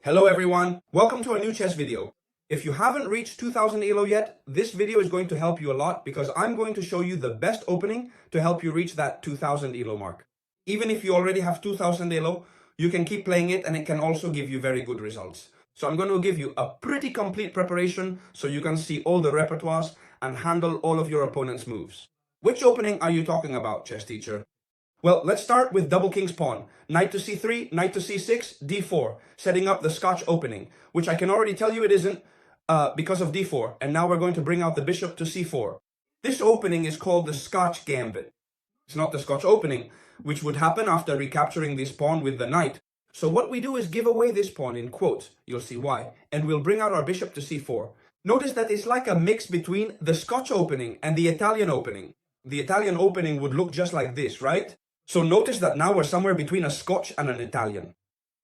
Hello everyone, welcome to a new chess video. If you haven't reached 2000 elo yet, this video is going to help you a lot because I'm going to show you the best opening to help you reach that 2000 elo mark. Even if you already have 2000 elo, you can keep playing it and it can also give you very good results. So I'm going to give you a pretty complete preparation so you can see all the repertoires and handle all of your opponent's moves. Which opening are you talking about, chess teacher? Well, let's start with double king's pawn. Knight to c3, knight to c6, d4, setting up the Scotch opening, which I can already tell you it isn't because of d4, and now we're going to bring out the bishop to c4. This opening is called the Scotch Gambit. It's not the Scotch opening, which would happen after recapturing this pawn with the knight. So what we do is give away this pawn in quotes, you'll see why, and we'll bring out our bishop to c4. Notice that it's like a mix between the Scotch opening and the Italian opening. The Italian opening would look just like this, right? So notice that now we're somewhere between a Scotch and an Italian.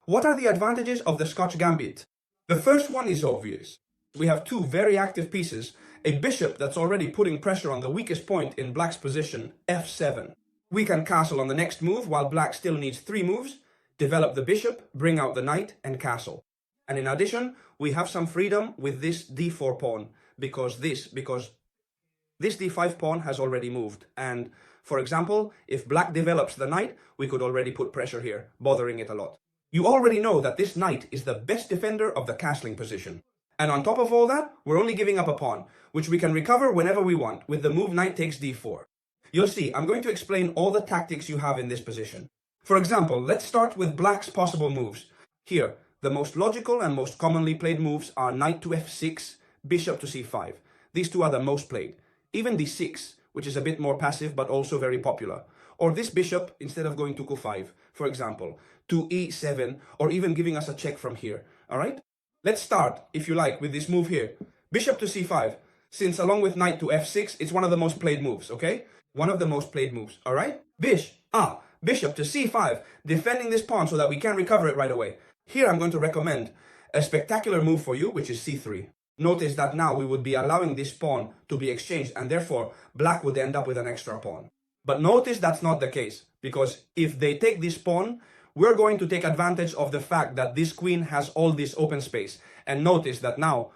What are the advantages of the Scotch Gambit? The first one is obvious. We have two very active pieces, a bishop that's already putting pressure on the weakest point in black's position, f7. We can castle on the next move while black still needs 3 moves, develop the bishop, bring out the knight, and castle. And in addition, we have some freedom with this d4 pawn, because this d5 pawn has already moved, and for example, if black develops the knight, we could already put pressure here, bothering it a lot. You already know that this knight is the best defender of the castling position. And on top of all that, we're only giving up a pawn, which we can recover whenever we want with the move knight takes d4. You'll see, I'm going to explain all the tactics you have in this position. For example, let's start with black's possible moves. Here, the most logical and most commonly played moves are knight to f6, bishop to c5. These two are the most played. Even d6, which is a bit more passive but also very popular. Or this bishop, instead of going to q5, for example, to e7, or even giving us a check from here, alright? Let's start, if you like, with this move here. Bishop to c5, since along with knight to f6, it's one of the most played moves, okay? One of the most played moves, alright? Bishop to c5, defending this pawn so that we can recover it right away. Here I'm going to recommend a spectacular move for you, which is c3. Notice that now we would be allowing this pawn to be exchanged and therefore black would end up with an extra pawn. But notice that's not the case, because if they take this pawn, we're going to take advantage of the fact that this queen has all this open space. And notice that now,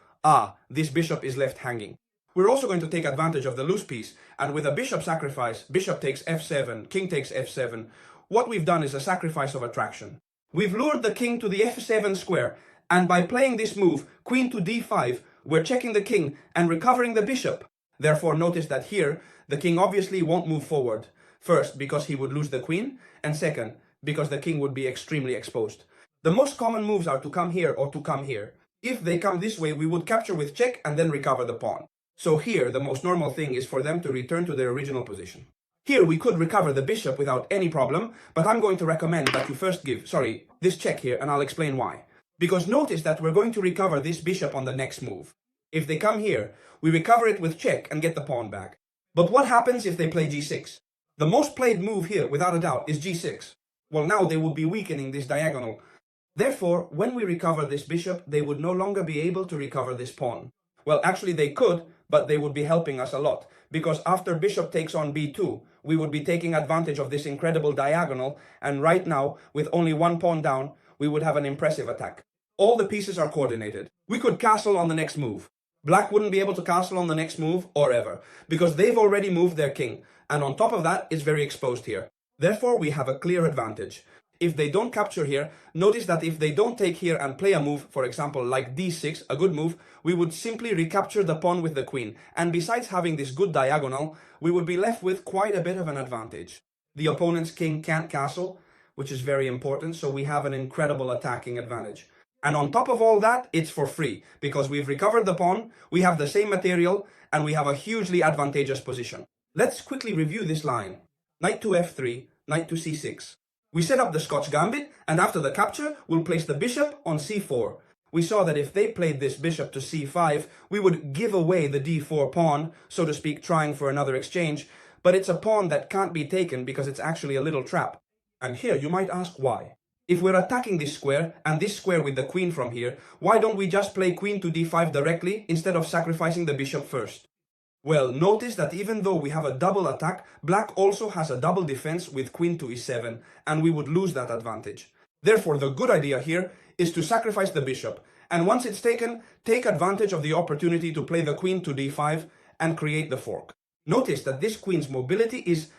this bishop is left hanging. We're also going to take advantage of the loose piece, and with a bishop sacrifice, bishop takes f7, king takes f7, what we've done is a sacrifice of attraction. We've lured the king to the f7 square, and by playing this move, queen to d5, we're checking the king and recovering the bishop. Therefore, notice that here, the king obviously won't move forward. First, because he would lose the queen, and second, because the king would be extremely exposed. The most common moves are to come here or to come here. If they come this way, we would capture with check and then recover the pawn. So here, the most normal thing is for them to return to their original position. Here, we could recover the bishop without any problem, but I'm going to recommend that you first give, this check here, and I'll explain why. Because notice that we're going to recover this bishop on the next move. If they come here, we recover it with check and get the pawn back. But what happens if they play g6? The most played move here, without a doubt, is g6. Well, now they would be weakening this diagonal. Therefore, when we recover this bishop, they would no longer be able to recover this pawn. Well, actually they could, but they would be helping us a lot. Because after bishop takes on b2, we would be taking advantage of this incredible diagonal, and right now, with only one pawn down, we would have an impressive attack. All the pieces are coordinated. We could castle on the next move. Black wouldn't be able to castle on the next move or ever, because they've already moved their king, and on top of that, it's very exposed here. Therefore, we have a clear advantage. If they don't capture here, notice that if they don't take here and play a move, for example, like d6, a good move, we would simply recapture the pawn with the queen, and besides having this good diagonal, we would be left with quite a bit of an advantage. The opponent's king can't castle, which is very important, so we have an incredible attacking advantage. And on top of all that, it's for free, because we've recovered the pawn, we have the same material, and we have a hugely advantageous position. Let's quickly review this line. Knight to f3, knight to c6. We set up the Scotch Gambit, and after the capture, we'll place the bishop on c4. We saw that if they played this bishop to c5, we would give away the d4 pawn, so to speak, trying for another exchange, but it's a pawn that can't be taken because it's actually a little trap. And here you might ask why. If we're attacking this square, and this square with the queen from here, why don't we just play queen to d5 directly, instead of sacrificing the bishop first? Well, notice that even though we have a double attack, black also has a double defense with queen to e7, and we would lose that advantage. Therefore, the good idea here is to sacrifice the bishop, and once it's taken, take advantage of the opportunity to play the queen to d5 and create the fork. Notice that this queen's mobility is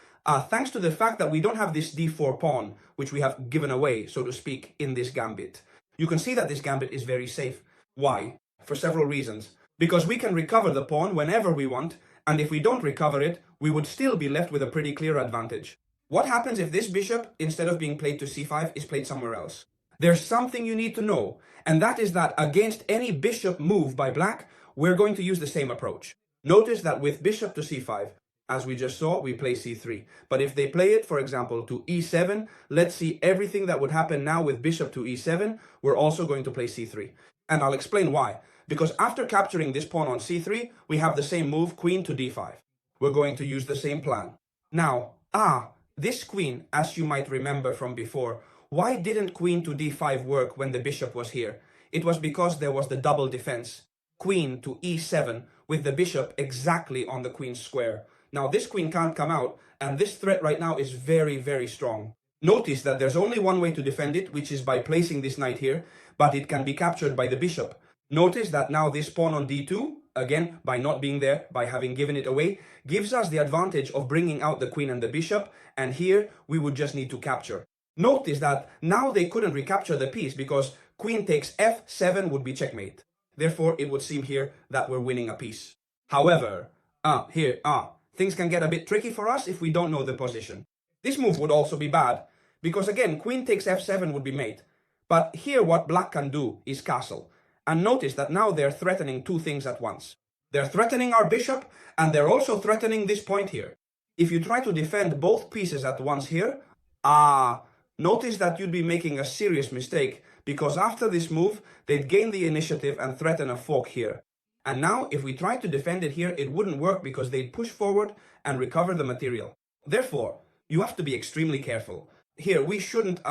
thanks to the fact that we don't have this d4 pawn, which we have given away, so to speak, in this gambit. You can see that this gambit is very safe. Why? For several reasons. Because we can recover the pawn whenever we want, and if we don't recover it, we would still be left with a pretty clear advantage. What happens if this bishop, instead of being played to c5, is played somewhere else? There's something you need to know, and that is that against any bishop move by black, we're going to use the same approach. Notice that with bishop to c5, as we just saw, we play c3. But if they play it, for example, to e7, let's see everything that would happen now with bishop to e7, we're also going to play c3. And I'll explain why. Because after capturing this pawn on c3, we have the same move, queen to d5. We're going to use the same plan. Now, this queen, as you might remember from before, why didn't queen to d5 work when the bishop was here? It was because there was the double defense. Queen to e7 with the bishop exactly on the queen's square. Now this queen can't come out, and this threat right now is very, very strong. Notice that there's only one way to defend it, which is by placing this knight here, but it can be captured by the bishop. Notice that now this pawn on d2, again, by not being there, by having given it away, gives us the advantage of bringing out the queen and the bishop, and here we would just need to capture. Notice that now they couldn't recapture the piece because queen takes f7 would be checkmate. Therefore, it would seem here that we're winning a piece. However, things can get a bit tricky for us if we don't know the position. This move would also be bad, because again, queen takes f7 would be mate. But here what black can do is castle. And notice that now they're threatening two things at once. They're threatening our bishop, and they're also threatening this point here. If you try to defend both pieces at once here, notice that you'd be making a serious mistake, because after this move, they'd gain the initiative and threaten a fork here. And now, if we try to defend it here, it wouldn't work because they'd push forward and recover the material. Therefore, you have to be extremely careful. Here, we shouldn't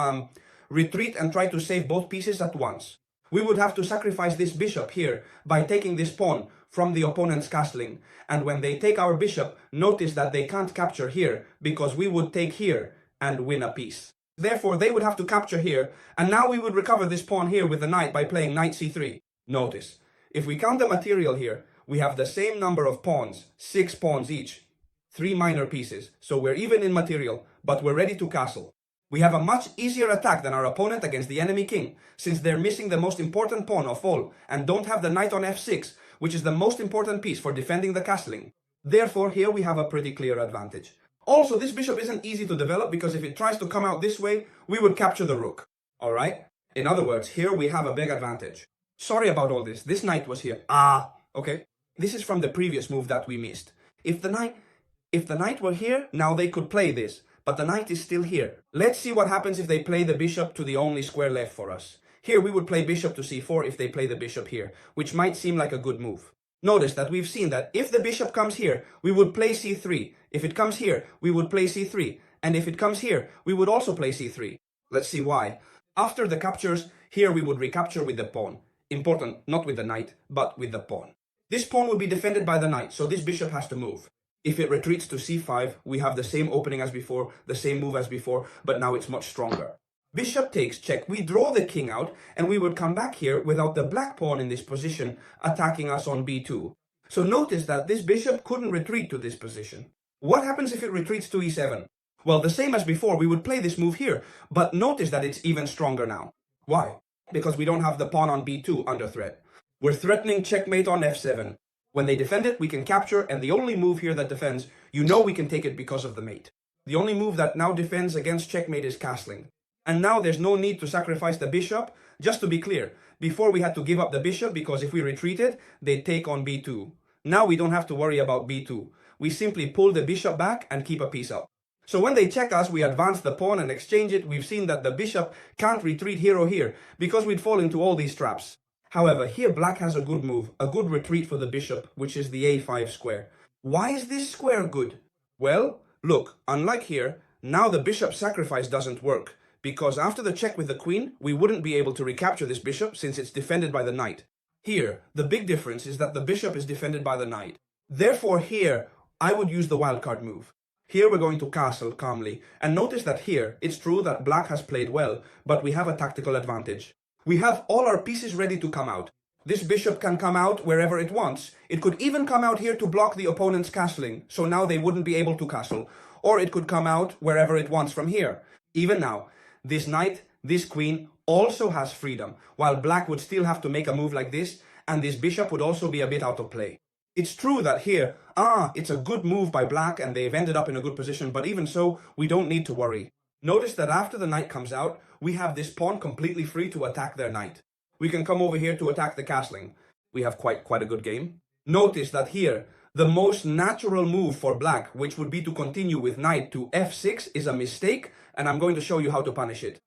retreat and try to save both pieces at once. We would have to sacrifice this bishop here by taking this pawn from the opponent's castling. And when they take our bishop, notice that they can't capture here because we would take here and win a piece. Therefore, they would have to capture here, and now we would recover this pawn here with the knight by playing knight c3. Notice, if we count the material here, we have the same number of pawns, 6 pawns each, 3 minor pieces, so we're even in material, but we're ready to castle. We have a much easier attack than our opponent against the enemy king, since they're missing the most important pawn of all, and don't have the knight on f6, which is the most important piece for defending the castling. Therefore, here we have a pretty clear advantage. Also, this bishop isn't easy to develop because if it tries to come out this way, we would capture the rook. Alright? In other words, here we have a big advantage. Sorry about all this. This knight was here. Okay. This is from the previous move that we missed. If the knight were here, now they could play this. But the knight is still here. Let's see what happens if they play the bishop to the only square left for us. Here we would play bishop to c4 if they play the bishop here, which might seem like a good move. Notice that we've seen that if the bishop comes here, we would play c3. If it comes here, we would play c3. And if it comes here, we would also play c3. Let's see why. After the captures, here we would recapture with the pawn. Important, not with the knight, but with the pawn. This pawn will be defended by the knight, so this bishop has to move. If it retreats to c5, we have the same opening as before, the same move as before, but now it's much stronger. Bishop takes check, we draw the king out, and we would come back here without the black pawn in this position attacking us on b2. So notice that this bishop couldn't retreat to this position. What happens if it retreats to e7? Well, the same as before, we would play this move here, but notice that it's even stronger now. Why? Because we don't have the pawn on b2 under threat. We're threatening checkmate on f7. When they defend it, we can capture, and the only move here that defends, you know we can take it because of the mate. The only move that now defends against checkmate is castling. And now there's no need to sacrifice the bishop. Just to be clear, before we had to give up the bishop because if we retreated, they'd take on b2. Now we don't have to worry about b2. We simply pull the bishop back and keep a piece up. So when they check us, we advance the pawn and exchange it. We've seen that the bishop can't retreat here or here because we'd fall into all these traps. However, here black has a good move, a good retreat for the bishop, which is the a5 square. Why is this square good? Well, look, unlike here, now the bishop sacrifice doesn't work, because after the check with the queen, we wouldn't be able to recapture this bishop since it's defended by the knight. Here, the big difference is that the bishop is defended by the knight. Therefore here, I would use the wildcard move. Here we're going to castle calmly, and notice that here, it's true that black has played well, but we have a tactical advantage. We have all our pieces ready to come out. This bishop can come out wherever it wants. It could even come out here to block the opponent's castling, so now they wouldn't be able to castle. Or it could come out wherever it wants from here. Even now, this knight, this queen also has freedom, while black would still have to make a move like this, and this bishop would also be a bit out of play. It's true that here, it's a good move by black and they've ended up in a good position, but even so, we don't need to worry. Notice that after the knight comes out, we have this pawn completely free to attack their knight. We can come over here to attack the castling. We have quite a good game. Notice that here, the most natural move for black, which would be to continue with knight to f6, is a mistake, and I'm going to show you how to punish it.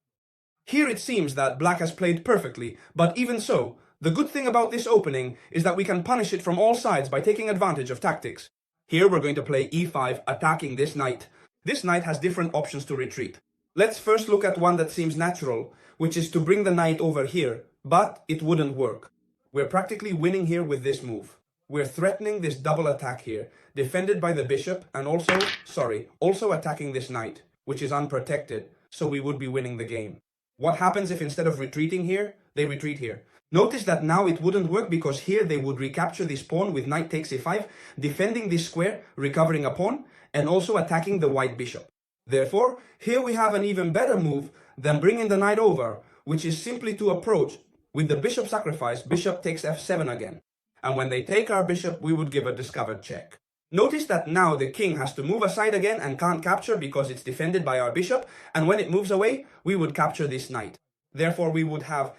Here it seems that black has played perfectly, but even so, the good thing about this opening is that we can punish it from all sides by taking advantage of tactics. Here we're going to play e5, attacking this knight. This knight has different options to retreat. Let's first look at one that seems natural, which is to bring the knight over here, but it wouldn't work. We're practically winning here with this move. We're threatening this double attack here, defended by the bishop, and also attacking this knight, which is unprotected, so we would be winning the game. What happens if instead of retreating here, they retreat here? Notice that now it wouldn't work because here they would recapture this pawn with knight takes a5, defending this square, recovering a pawn, and also attacking the white bishop. Therefore, here we have an even better move than bringing the knight over, which is simply to approach with the bishop sacrifice, bishop takes f7 again. And when they take our bishop, we would give a discovered check. Notice that now the king has to move aside again and can't capture because it's defended by our bishop, and when it moves away, we would capture this knight. Therefore, we would have,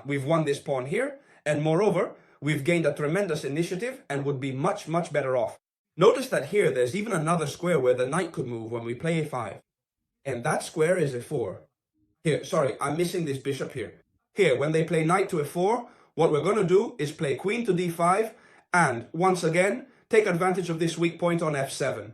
we've won this pawn here, and moreover, we've gained a tremendous initiative and would be much better off. Notice that here, there's even another square where the knight could move when we play a5. And that square is a4. Here, sorry, I'm missing this bishop here. Here, when they play knight to f4, what we're going to do is play queen to d5, and, once again, take advantage of this weak point on f7.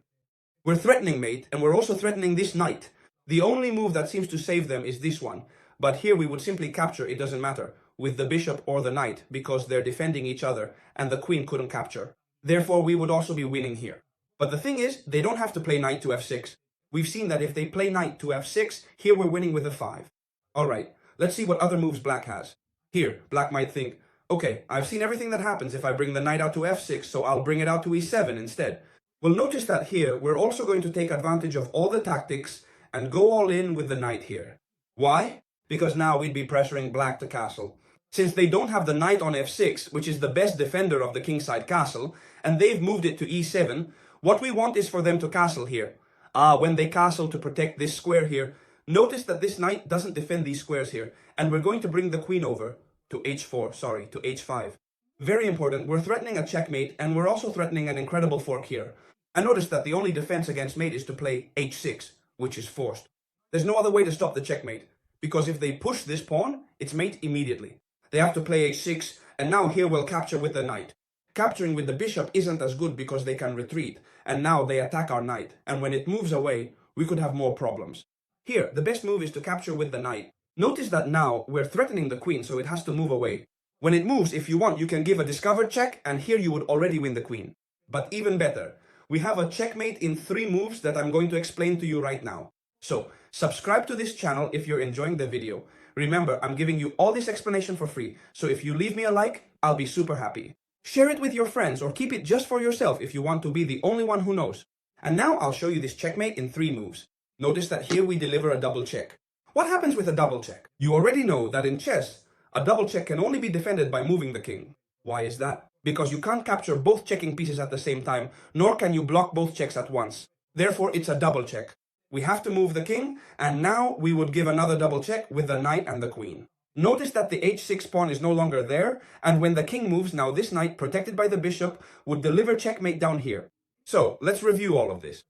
We're threatening mate, and we're also threatening this knight. The only move that seems to save them is this one. But here we would simply capture, it doesn't matter, with the bishop or the knight, because they're defending each other, and the queen couldn't capture. Therefore, we would also be winning here. But the thing is, they don't have to play knight to f6. We've seen that if they play knight to f6, here we're winning with a 5. Alright, let's see what other moves black has. Here, black might think, okay, I've seen everything that happens if I bring the knight out to f6, so I'll bring it out to e7 instead. Well, notice that here, we're also going to take advantage of all the tactics and go all in with the knight here. Why? Because now we'd be pressuring black to castle. Since they don't have the knight on f6, which is the best defender of the kingside castle, and they've moved it to e7, what we want is for them to castle here. When they castle to protect this square here, notice that this knight doesn't defend these squares here, and we're going to bring the queen over to to h5. Very important, we're threatening a checkmate, and we're also threatening an incredible fork here. And notice that the only defense against mate is to play h6, which is forced. There's no other way to stop the checkmate, because if they push this pawn, it's mate immediately. They have to play h6, and now here we'll capture with the knight. Capturing with the bishop isn't as good because they can retreat, and now they attack our knight, and when it moves away, we could have more problems. Here, the best move is to capture with the knight. Notice that now we're threatening the queen, so it has to move away. When it moves, if you want, you can give a discovered check, and here you would already win the queen. But even better, we have a checkmate in 3 moves that I'm going to explain to you right now. So, subscribe to this channel if you're enjoying the video. Remember, I'm giving you all this explanation for free, so if you leave me a like, I'll be super happy. Share it with your friends or keep it just for yourself if you want to be the only one who knows. And now I'll show you this checkmate in 3 moves. Notice that here we deliver a double check. What happens with a double check? You already know that in chess, a double check can only be defended by moving the king. Why is that? Because you can't capture both checking pieces at the same time, nor can you block both checks at once. Therefore, it's a double check. We have to move the king, and now we would give another double check with the knight and the queen. Notice that the h6 pawn is no longer there, and when the king moves, now this knight, protected by the bishop, would deliver checkmate down here. So, let's review all of this.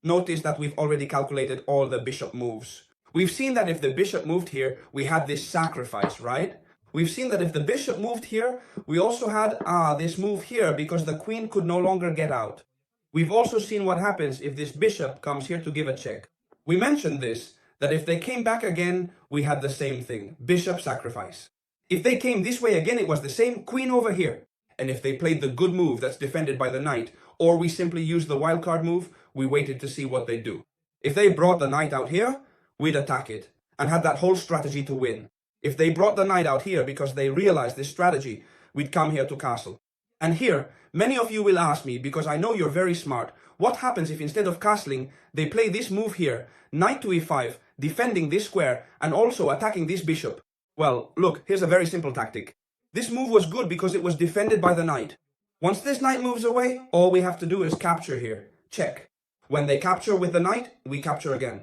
Notice that we've already calculated all the bishop moves. We've seen that if the bishop moved here, we had this sacrifice, right? We've seen that if the bishop moved here, we also had, this move here because the queen could no longer get out. We've also seen what happens if this bishop comes here to give a check. We mentioned this, that if they came back again, we had the same thing, bishop sacrifice. If they came this way again, it was the same, queen over here. And if they played the good move that's defended by the knight, or we simply use the wildcard move, we waited to see what they'd do. If they brought the knight out here, we'd attack it, and had that whole strategy to win. If they brought the knight out here because they realized this strategy, we'd come here to castle. And here, many of you will ask me, because I know you're very smart, what happens if instead of castling, they play this move here, knight to e5, defending this square, and also attacking this bishop? Well, look, here's a very simple tactic. This move was good because it was defended by the knight. Once this knight moves away, all we have to do is capture here. Check. When they capture with the knight, we capture again.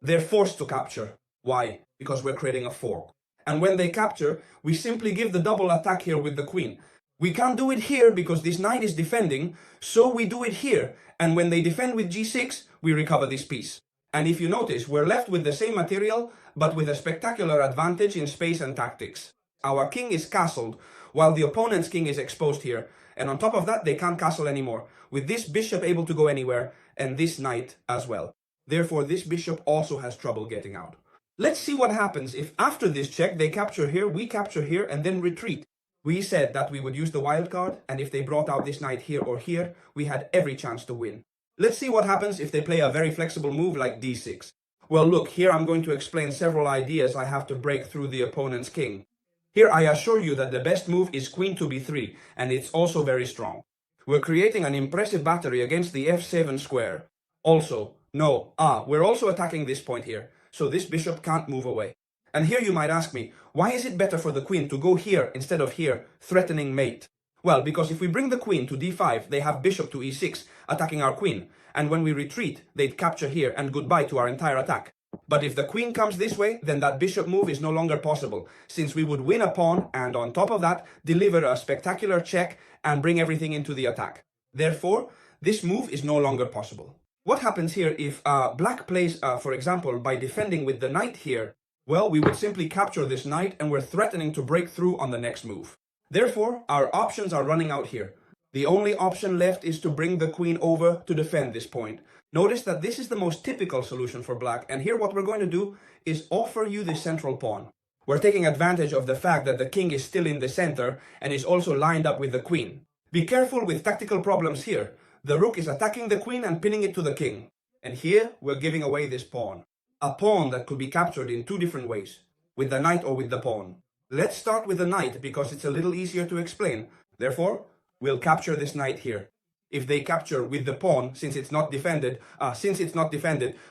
They're forced to capture. Why? Because we're creating a fork. And when they capture, we simply give the double attack here with the queen. We can't do it here because this knight is defending, so we do it here. And when they defend with g6, we recover this piece. And if you notice, we're left with the same material, but with a spectacular advantage in space and tactics. Our king is castled, while the opponent's king is exposed here. And on top of that, they can't castle anymore, with this bishop able to go anywhere, and this knight as well. Therefore, this bishop also has trouble getting out. Let's see what happens if after this check they capture here, we capture here, and then retreat. We said that we would use the wild card, and if they brought out this knight here or here, we had every chance to win. Let's see what happens if they play a very flexible move like d6. Well, look, here I'm going to explain several ideas I have to break through the opponent's king. Here I assure you that the best move is queen to b3, and it's also very strong. We're creating an impressive battery against the f7 square. Also, we're also attacking this point here, so this bishop can't move away. And here you might ask me, why is it better for the queen to go here instead of here, threatening mate? Well, because if we bring the queen to d5, they have bishop to e6, attacking our queen. And when we retreat, they'd capture here and goodbye to our entire attack. But if the queen comes this way, then that bishop move is no longer possible, since we would win a pawn and on top of that, deliver a spectacular check and bring everything into the attack. Therefore, this move is no longer possible. What happens here if black plays, for example, by defending with the knight here? Well, we would simply capture this knight and we're threatening to break through on the next move. Therefore, our options are running out here. The only option left is to bring the queen over to defend this point. Notice that this is the most typical solution for black, and here what we're going to do is offer you the central pawn. We're taking advantage of the fact that the king is still in the center and is also lined up with the queen. Be careful with tactical problems here. The rook is attacking the queen and pinning it to the king. And here we're giving away this pawn. A pawn that could be captured in two different ways, with the knight or with the pawn. Let's start with the knight because it's a little easier to explain. Therefore, we'll capture this knight here. If they capture with the pawn, since it's not defended,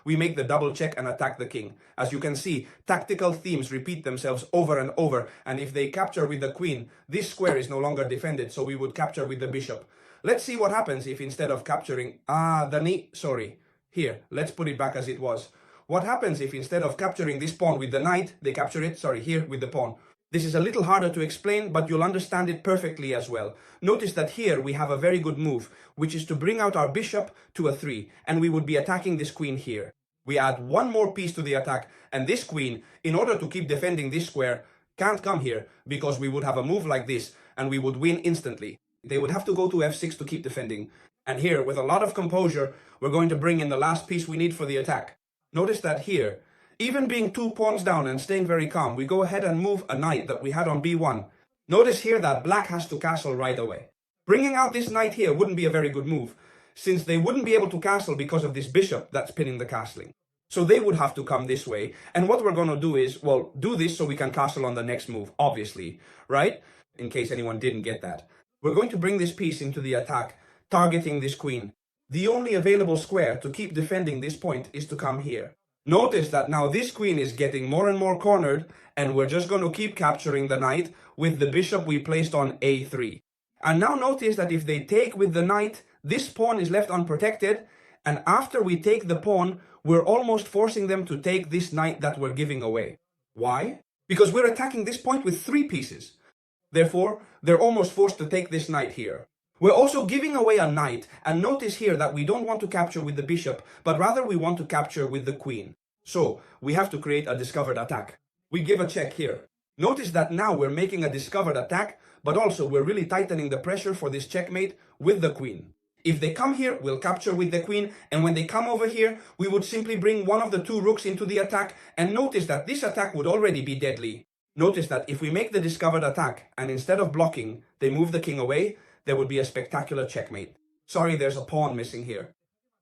we make the double check and attack the king. As you can see, tactical themes repeat themselves over and over, and if they capture with the queen, this square is no longer defended, so we would capture with the bishop. Let's see what happens if instead of capturing, here, let's put it back as it was. What happens if instead of capturing this pawn with the knight, they capture it, here, with the pawn? This is a little harder to explain, but you'll understand it perfectly as well. Notice that here we have a very good move, which is to bring out our bishop to a 3, and we would be attacking this queen here. We add one more piece to the attack, and this queen, in order to keep defending this square, can't come here, because we would have a move like this, and we would win instantly. They would have to go to f6 to keep defending. And here, with a lot of composure, we're going to bring in the last piece we need for the attack. Notice that here, even being 2 pawns down and staying very calm, we go ahead and move a knight that we had on b1. Notice here that black has to castle right away. Bringing out this knight here wouldn't be a very good move, since they wouldn't be able to castle because of this bishop that's pinning the castling. So they would have to come this way, and what we're going to do is, well, do this so we can castle on the next move, obviously, right? In case anyone didn't get that. We're going to bring this piece into the attack, targeting this queen. The only available square to keep defending this point is to come here. Notice that now this queen is getting more and more cornered, and we're just going to keep capturing the knight with the bishop we placed on a3. And now notice that if they take with the knight, this pawn is left unprotected, and after we take the pawn, we're almost forcing them to take this knight that we're giving away. Why? Because we're attacking this point with 3 pieces. Therefore, they're almost forced to take this knight here. We're also giving away a knight, and notice here that we don't want to capture with the bishop, but rather we want to capture with the queen. So, we have to create a discovered attack. We give a check here. Notice that now we're making a discovered attack, but also we're really tightening the pressure for this checkmate with the queen. If they come here, we'll capture with the queen, and when they come over here, we would simply bring one of the 2 rooks into the attack, and notice that this attack would already be deadly. Notice that if we make the discovered attack, and instead of blocking, they move the king away, there would be a spectacular checkmate. Sorry, there's a pawn missing here.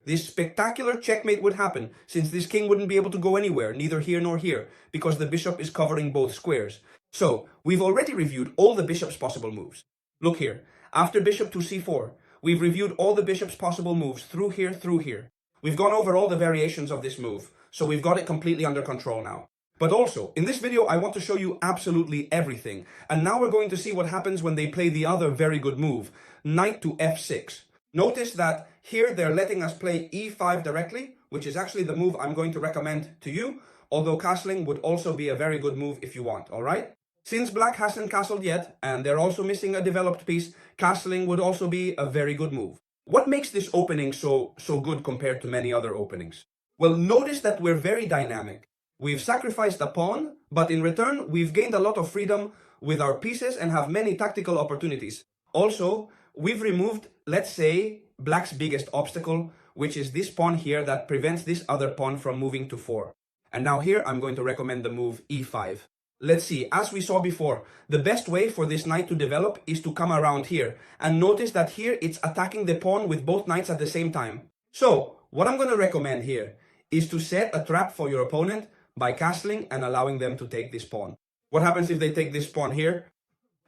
this spectacular checkmate would happen, since this king wouldn't be able to go anywhere, neither here nor here, because the bishop is covering both squares. So, we've already reviewed all the bishop's possible moves. Look here, after bishop to c4, we've reviewed all the bishop's possible moves through here. We've gone over all the variations of this move, so we've got it completely under control now. But also, in this video, I want to show you absolutely everything. And now we're going to see what happens when they play the other very good move, knight to f6. Notice that here they're letting us play e5 directly, which is actually the move I'm going to recommend to you, although castling would also be a very good move if you want, alright? Since black hasn't castled yet, and they're also missing a developed piece, castling would also be a very good move. What makes this opening so good compared to many other openings? Well, notice that we're very dynamic. We've sacrificed a pawn, but in return, we've gained a lot of freedom with our pieces and have many tactical opportunities. Also, we've removed, let's say, black's biggest obstacle, which is this pawn here that prevents this other pawn from moving to 4. And now here, I'm going to recommend the move e5. Let's see, as we saw before, the best way for this knight to develop is to come around here. And notice that here, it's attacking the pawn with both knights at the same time. So, what I'm going to recommend here is to set a trap for your opponent by castling and allowing them to take this pawn. What happens if they take this pawn here?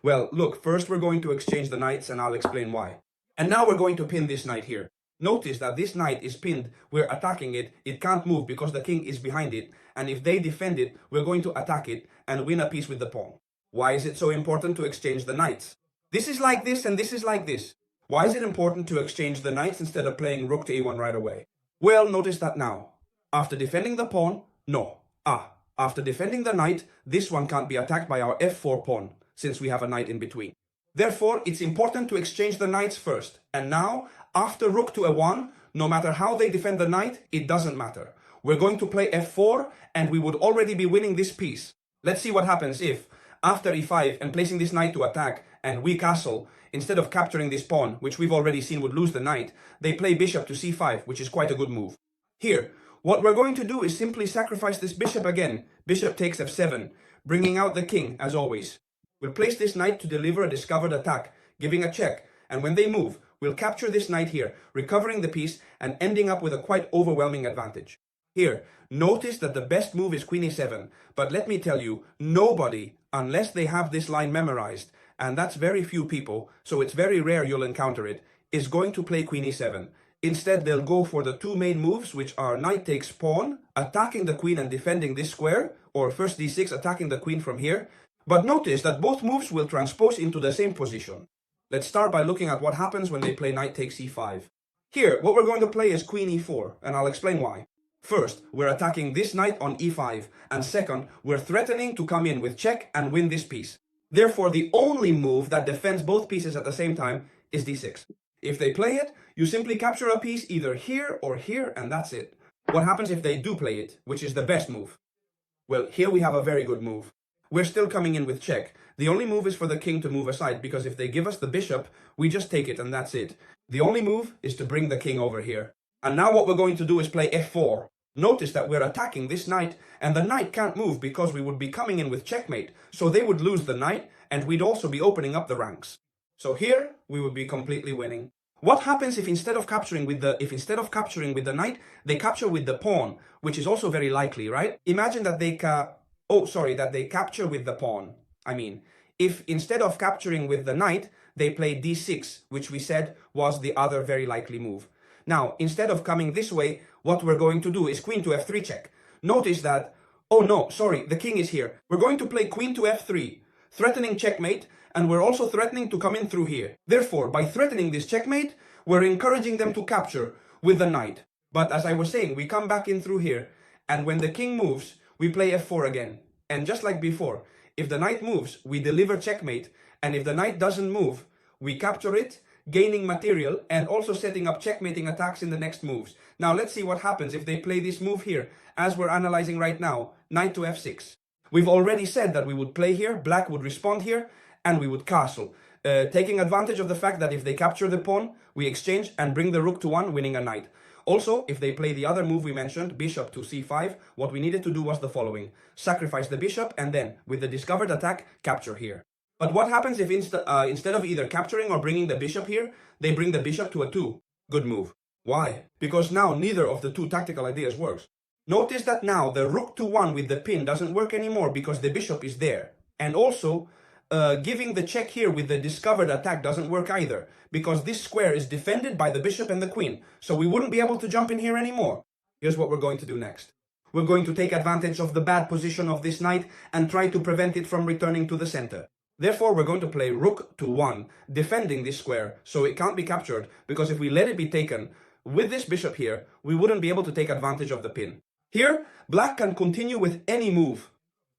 Well, look, first we're going to exchange the knights and I'll explain why. And now we're going to pin this knight here. Notice that this knight is pinned, we're attacking it, it can't move because the king is behind it, and if they defend it, we're going to attack it and win a piece with the pawn. Why is it so important to exchange the knights? This is like this and this is like this. Why is it important to exchange the knights instead of playing rook to e1 right away? Well, notice that now. After defending the pawn, no. After defending the knight, this one can't be attacked by our f4 pawn, since we have a knight in between. Therefore, it's important to exchange the knights first. And now, after rook to a1, no matter how they defend the knight, it doesn't matter. We're going to play f4, and we would already be winning this piece. Let's see what happens if, after e5 and placing this knight to attack, and we castle, instead of capturing this pawn, which we've already seen would lose the knight, they play bishop to c5, which is quite a good move. Here, what we're going to do is simply sacrifice this bishop again. Bishop takes f7, bringing out the king, as always. We'll place this knight to deliver a discovered attack, giving a check, and when they move, we'll capture this knight here, recovering the piece and ending up with a quite overwhelming advantage. Here, notice that the best move is queen e7, but let me tell you, nobody, unless they have this line memorized, and that's very few people, so it's very rare you'll encounter it, is going to play queen e7. Instead, they'll go for the two main moves, which are knight takes pawn, attacking the queen and defending this square, or first d6, attacking the queen from here. But notice that both moves will transpose into the same position. Let's start by looking at what happens when they play knight takes e5. Here, what we're going to play is queen e4, and I'll explain why. First, we're attacking this knight on e5, and second, we're threatening to come in with check and win this piece. Therefore, the only move that defends both pieces at the same time is d6. If they play it, you simply capture a piece either here or here, and that's it. What happens if they do play it, which is the best move? Well, here we have a very good move. We're still coming in with check. The only move is for the king to move aside, because if they give us the bishop, we just take it and that's it. The only move is to bring the king over here. And now what we're going to do is play f4. Notice that we're attacking this knight, and the knight can't move because we would be coming in with checkmate, so they would lose the knight, and we'd also be opening up the ranks. So here, we would be completely winning. What happens if instead of capturing with the knight, they capture with the pawn, which is also very likely, right? Imagine that they capture with the pawn. I mean, if instead of capturing with the knight, they play d6, which we said was the other very likely move. Now, instead of coming this way, what we're going to do is queen to f3 check. Notice that, oh no, sorry, the king is here. We're going to play queen to f3, threatening checkmate, and we're also threatening to come in through here. Therefore, by threatening this checkmate, we're encouraging them to capture with the knight. But as I was saying, we come back in through here, and when the king moves, we play f4 again. And just like before, if the knight moves, we deliver checkmate, and if the knight doesn't move, we capture it, gaining material, and also setting up checkmating attacks in the next moves. Now let's see what happens if they play this move here, as we're analyzing right now, knight to f6. We've already said that we would play here, black would respond here, and we would castle, taking advantage of the fact that if they capture the pawn, we exchange and bring the rook to 1, winning a knight. Also, if they play the other move we mentioned, bishop to c5, what we needed to do was the following. Sacrifice the bishop, and then, with the discovered attack, capture here. But what happens if instead of either capturing or bringing the bishop here, they bring the bishop to a 2? Good move. Why? Because now neither of the two tactical ideas works. Notice that now the rook to 1 with the pin doesn't work anymore because the bishop is there. And also, giving the check here with the discovered attack doesn't work either, because this square is defended by the bishop and the queen, so we wouldn't be able to jump in here anymore. Here's what we're going to do next. We're going to take advantage of the bad position of this knight and try to prevent it from returning to the center. Therefore, we're going to play rook to 1, defending this square, so it can't be captured, because if we let it be taken, with this bishop here, we wouldn't be able to take advantage of the pin. Here, black can continue with any move,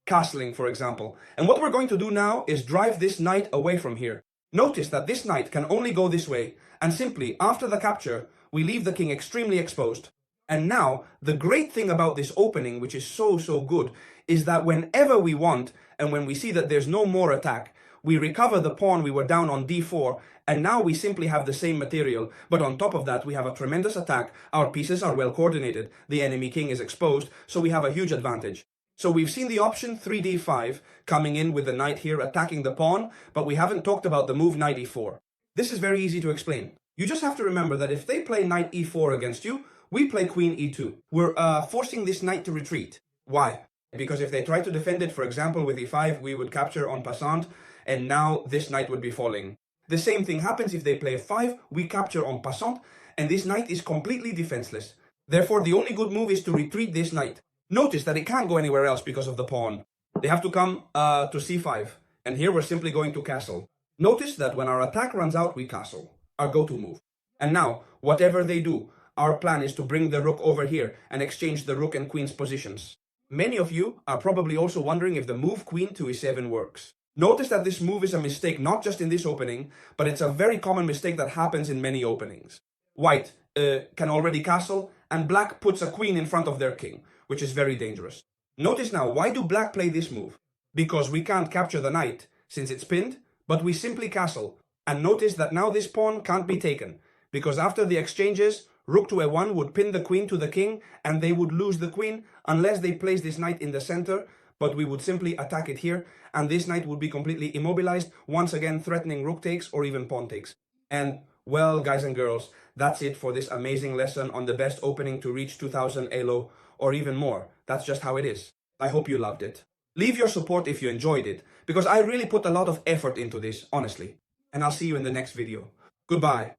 castling for example, and what we're going to do now is drive this knight away from here. Notice that this knight can only go this way, and simply, after the capture, we leave the king extremely exposed. And now, the great thing about this opening, which is so good, is that whenever we want, and when we see that there's no more attack, we recover the pawn we were down on d4, and now we simply have the same material, but on top of that we have a tremendous attack, our pieces are well coordinated, the enemy king is exposed, so we have a huge advantage. So we've seen the option 3d5, coming in with the knight here attacking the pawn, but we haven't talked about the move knight e4. This is very easy to explain. You just have to remember that if they play knight e4 against you, we play queen e2. We're forcing this knight to retreat. Why? Because if they try to defend it, for example, with e5, we would capture en passant, and now this knight would be falling. The same thing happens if they play f5, we capture en passant, and this knight is completely defenseless. Therefore, the only good move is to retreat this knight. Notice that it can't go anywhere else because of the pawn. They have to come to c5, and here we're simply going to castle. Notice that when our attack runs out, we castle, our go-to move. And now, whatever they do, our plan is to bring the rook over here and exchange the rook and queen's positions. Many of you are probably also wondering if the move queen to e7 works. Notice that this move is a mistake not just in this opening, but it's a very common mistake that happens in many openings. White can already castle, and black puts a queen in front of their king, which is very dangerous. Notice now, why do black play this move? Because we can't capture the knight, since it's pinned, but we simply castle. And notice that now this pawn can't be taken, because after the exchanges, rook to a1 would pin the queen to the king, and they would lose the queen unless they place this knight in the center, but we would simply attack it here, and this knight would be completely immobilized, once again threatening rook takes or even pawn takes. And, well, guys and girls, that's it for this amazing lesson on the best opening to reach 2000 ELO, or even more. That's just how it is. I hope you loved it. Leave your support if you enjoyed it, because I really put a lot of effort into this, honestly. And I'll see you in the next video. Goodbye.